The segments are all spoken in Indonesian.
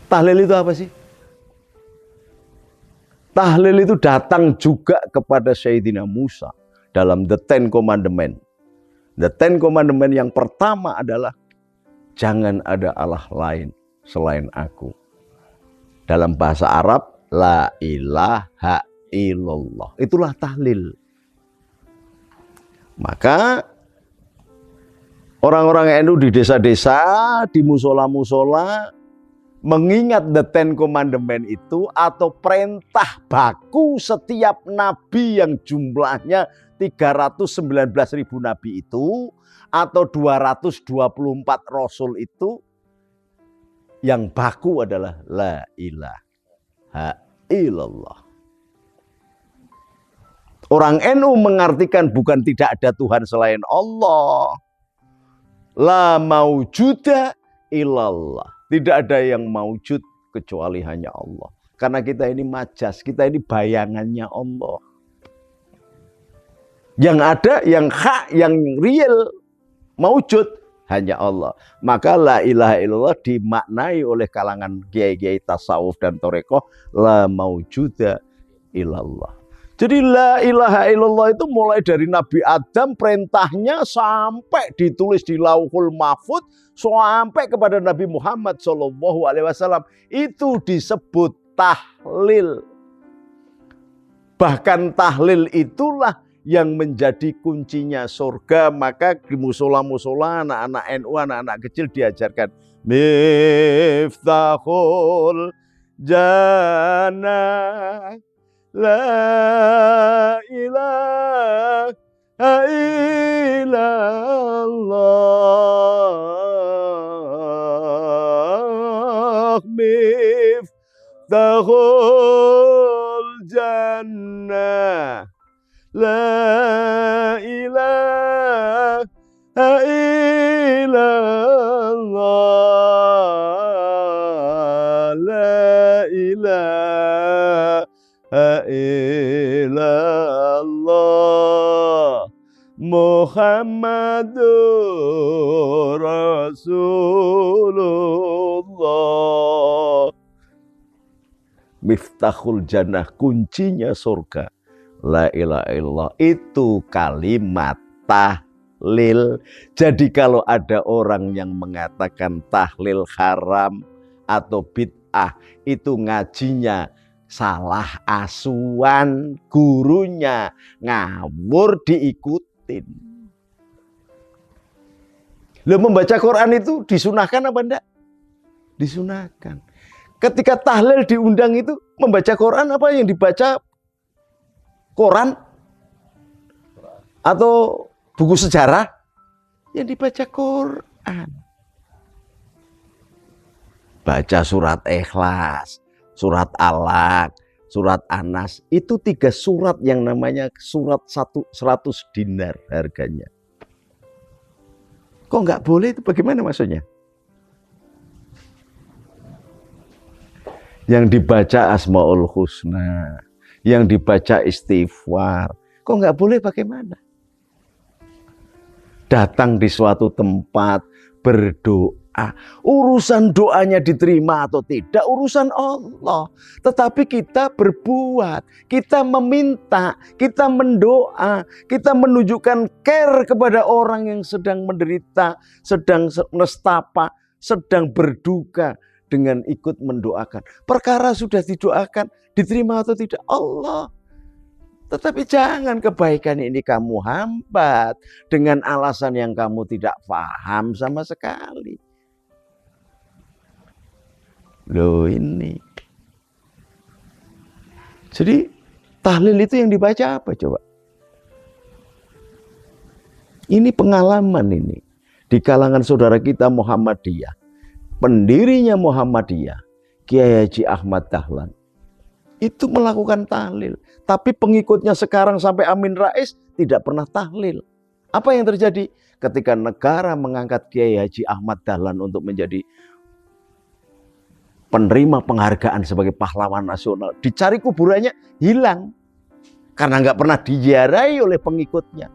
Tahlil itu apa sih? Tahlil itu datang juga kepada Sayyidina Musa dalam The Ten Commandments. The Ten Commandments yang pertama adalah jangan ada Allah lain selain aku. Dalam bahasa Arab, la ilaha illallah. Itulah tahlil. Maka orang-orang NU di desa-desa, di musola-musola mengingat The Ten Commandments itu atau perintah baku setiap nabi yang jumlahnya 319.000 nabi itu atau 224 rasul itu, yang baku adalah la ilaha illallah. Orang NU mengartikan bukan tidak ada Tuhan selain Allah. La maujuda illallah. Tidak ada yang maujud kecuali hanya Allah. Karena kita ini majas, kita ini bayangannya Allah. Yang ada, yang hak, yang real, maujud hanya Allah. Maka la ilaha illallah dimaknai oleh kalangan kiai-kiai tasawuf dan torekoh la maujuda illallah. Jadi la ilaha illallah itu mulai dari Nabi Adam perintahnya sampai ditulis di Lauhul Mahfuz sampai kepada Nabi Muhammad SAW itu disebut tahlil. Bahkan tahlil itulah yang menjadi kuncinya surga. Maka di musola-musola anak-anak NU, anak-anak kecil diajarkan Miftahul Jannah la ilaha illallah miftahul jannah la ilaha illallah la ilaha illallah Muhammadur Rasulullah. Miftahul jannah, kuncinya surga. La ilaha illallah itu kalimat tahlil. Jadi kalau ada orang yang mengatakan tahlil haram atau bid'ah, itu ngajinya salah asuhan, gurunya ngawur diikutin. Lo membaca Quran itu disunahkan apa enggak? Disunahkan. Ketika tahlil diundang itu membaca Quran apa yang dibaca? Quran atau buku sejarah? Yang dibaca Quran. Baca surat Ikhlas, surat Alaq, surat Anas. Itu 3 surat yang namanya surat 100 dinar harganya. Kok nggak boleh itu? Bagaimana maksudnya? Yang dibaca Asmaul Husna, yang dibaca istighfar. Kok nggak boleh bagaimana? Datang di suatu tempat berdoa. Urusan doanya diterima atau tidak urusan Allah. Tetapi kita berbuat, kita meminta, kita mendoa, kita menunjukkan care kepada orang yang sedang menderita, sedang nestapa, sedang berduka dengan ikut mendoakan. Perkara sudah didoakan, diterima atau tidak Allah. Tetapi jangan kebaikan ini kamu hambat dengan alasan yang kamu tidak paham sama sekali. Loh ini. Jadi tahlil itu yang dibaca apa coba? Ini pengalaman ini. Di kalangan saudara kita Muhammadiyah. Pendirinya Muhammadiyah, Kiai Haji Ahmad Dahlan. Itu melakukan tahlil. Tapi pengikutnya sekarang sampai Amin Rais tidak pernah tahlil. Apa yang terjadi? Ketika negara mengangkat Kiai Haji Ahmad Dahlan untuk menjadi penerima penghargaan sebagai pahlawan nasional, dicari kuburannya hilang karena nggak pernah diziarahi oleh pengikutnya.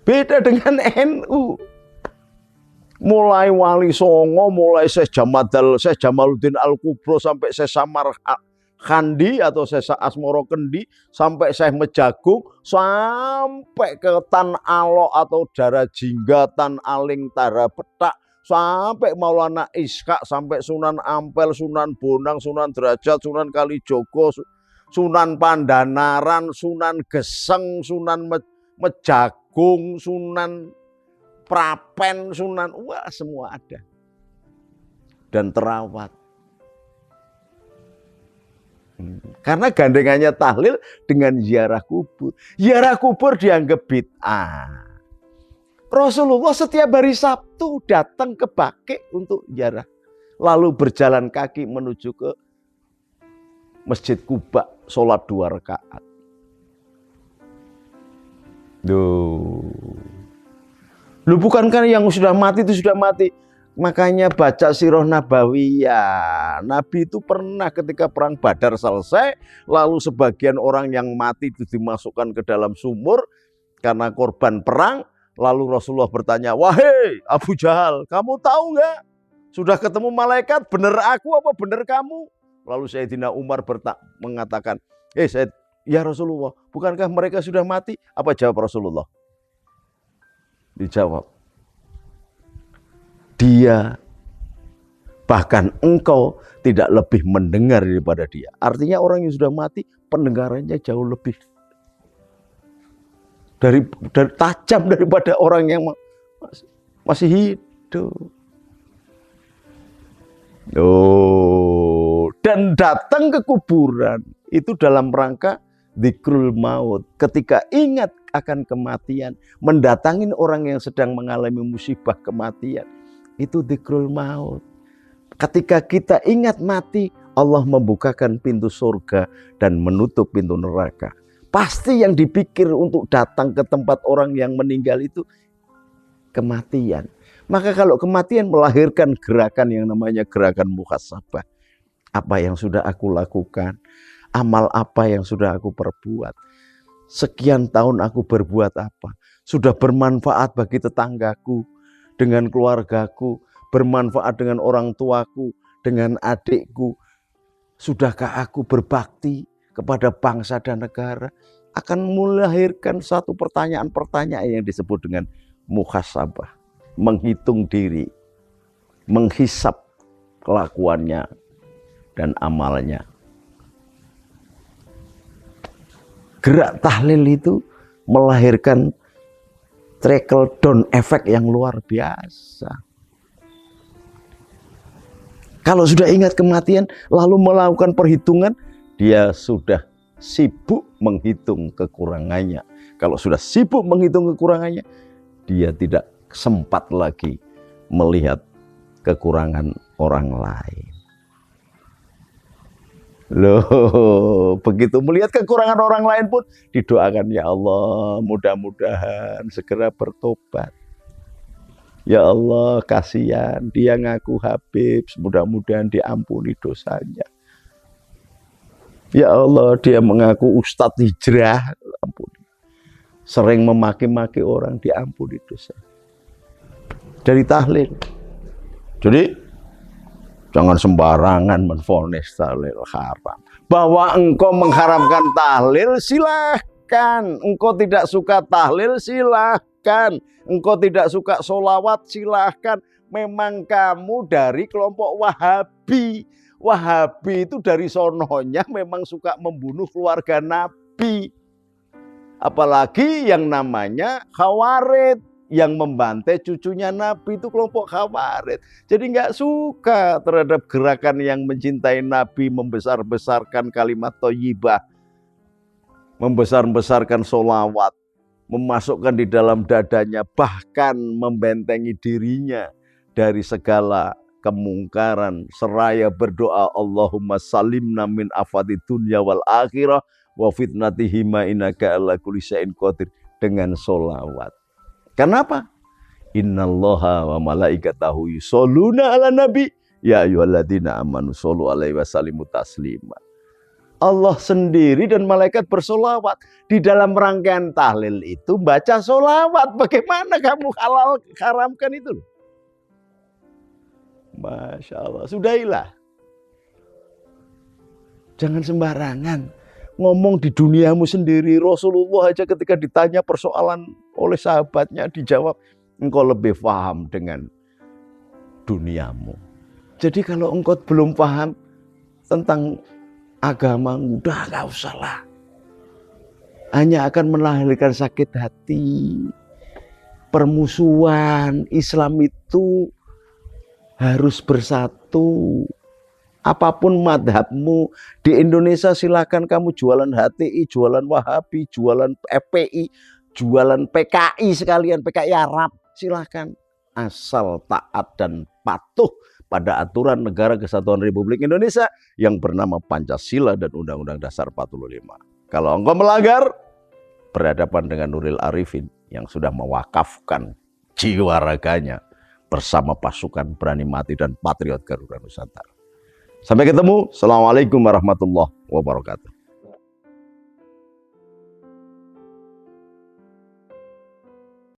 Beda dengan NU. Mulai Wali Songo, mulai Syekh Jamaluddin Al-Kubro, sampai Syekh Samar Khandi atau Syekh Asmoro Kendi, sampai Syekh Mejagung, sampai ke Tan Alo atau Dara Jingga, Tan Aling, Tara Petak, sampai Maulana Ishak, sampai Sunan Ampel, Sunan Bonang, Sunan Derajat, Sunan Kalijogo, Sunan Pandanaran, Sunan Geseng, Sunan Mejagung, Sunan Prapen, Sunan, wah semua ada dan terawat. Karena gandengannya tahlil dengan ziarah kubur. Ziarah kubur dianggap bid'ah. Rasulullah setiap hari Sabtu datang ke Baqi untuk ziarah, lalu berjalan kaki menuju ke Masjid Quba, sholat 2 rakaat. Lu bukankah yang sudah mati itu sudah mati? Makanya baca Sirah Nabawiyah. Nabi itu pernah ketika perang Badar selesai, lalu sebagian orang yang mati itu dimasukkan ke dalam sumur karena korban perang. Lalu Rasulullah bertanya, wahai Abu Jahal, kamu tahu nggak? Sudah ketemu malaikat, bener aku apa bener kamu? Lalu Sayyidina Umar mengatakan, ya Rasulullah, bukankah mereka sudah mati? Apa jawab Rasulullah? Dijawab, dia bahkan engkau tidak lebih mendengar daripada dia. Artinya orang yang sudah mati pendengarannya jauh lebih dari tajam daripada orang yang masih hidup. Dan datang ke kuburan itu dalam rangka dzikrul maut. Ketika ingat akan kematian, mendatangin orang yang sedang mengalami musibah kematian, itu dzikrul maut. Ketika kita ingat mati, Allah membukakan pintu surga dan menutup pintu neraka. Pasti yang dipikir untuk datang ke tempat orang yang meninggal itu kematian. Maka kalau kematian melahirkan gerakan yang namanya gerakan muhasabah. Apa yang sudah aku lakukan? Amal apa yang sudah aku perbuat? Sekian tahun aku berbuat apa? Sudah bermanfaat bagi tetanggaku, dengan keluargaku, bermanfaat dengan orang tuaku, dengan adikku. Sudahkah aku berbakti kepada bangsa dan negara? Akan melahirkan satu pertanyaan-pertanyaan yang disebut dengan muhasabah. Menghitung diri, menghisap kelakuannya dan amalnya. Gerak tahlil itu melahirkan trickle down effect yang luar biasa. Kalau sudah ingat kematian lalu melakukan perhitungan, dia sudah sibuk menghitung kekurangannya. Kalau sudah sibuk menghitung kekurangannya, dia tidak sempat lagi melihat kekurangan orang lain. Loh, begitu melihat kekurangan orang lain pun didoakan, ya Allah, mudah-mudahan segera bertobat. Ya Allah, kasihan, dia ngaku Habib, mudah-mudahan diampuni dosanya. Ya Allah, dia mengaku Ustadz hijrah, ampuni. Sering memaki-maki orang, diampuni dosa. Dari tahlil. Jadi jangan sembarangan menvonis tahlil haram. Bahwa engkau mengharamkan tahlil, silahkan. Engkau tidak suka tahlil, silahkan. Engkau tidak suka sholawat, silahkan. Memang kamu dari kelompok Wahabi. Wahabi itu dari sononya memang suka membunuh keluarga Nabi. Apalagi yang namanya Khawarid, yang membantai cucunya Nabi itu kelompok Khawarid. Jadi nggak suka terhadap gerakan yang mencintai Nabi, membesar-besarkan kalimat thayyibah, membesar-besarkan sholawat, memasukkan di dalam dadanya, bahkan membentengi dirinya dari segala kemungkaran, seraya berdoa Allahumma salimna min afati dunya wal akhirah wa fitnatihima innaka ala kulli syai'in qadir, dengan sholawat. Kenapa? Innallaha wa malaikatahu yusholluna ala nabi ya ayyuhalladzina amanu shollu alaihi wasallimu taslima. Allah sendiri dan malaikat bersolawat. Di dalam rangkaian tahlil itu baca solawat. Bagaimana kamu halal haramkan itu? Masya Allah, sudahilah. Jangan sembarangan ngomong di duniamu sendiri. Rasulullah aja ketika ditanya persoalan oleh sahabatnya dijawab, engkau lebih paham dengan duniamu. Jadi kalau engkau belum paham tentang agama, udah gak usah lah. Hanya akan melahirkan sakit hati, permusuhan. Islam itu harus bersatu. Apapun madhabmu, di Indonesia silakan kamu jualan HTI, jualan Wahabi, jualan FPI, jualan PKI sekalian, PKI Arab, silakan. Asal taat dan patuh pada aturan Negara Kesatuan Republik Indonesia yang bernama Pancasila dan Undang-Undang Dasar 45. Kalau engkau melanggar, berhadapan dengan Nuril Arifin yang sudah mewakafkan jiwa raganya bersama pasukan berani mati dan patriot Garuda Nusantara. Sampai ketemu. Assalamualaikum warahmatullahi wabarakatuh.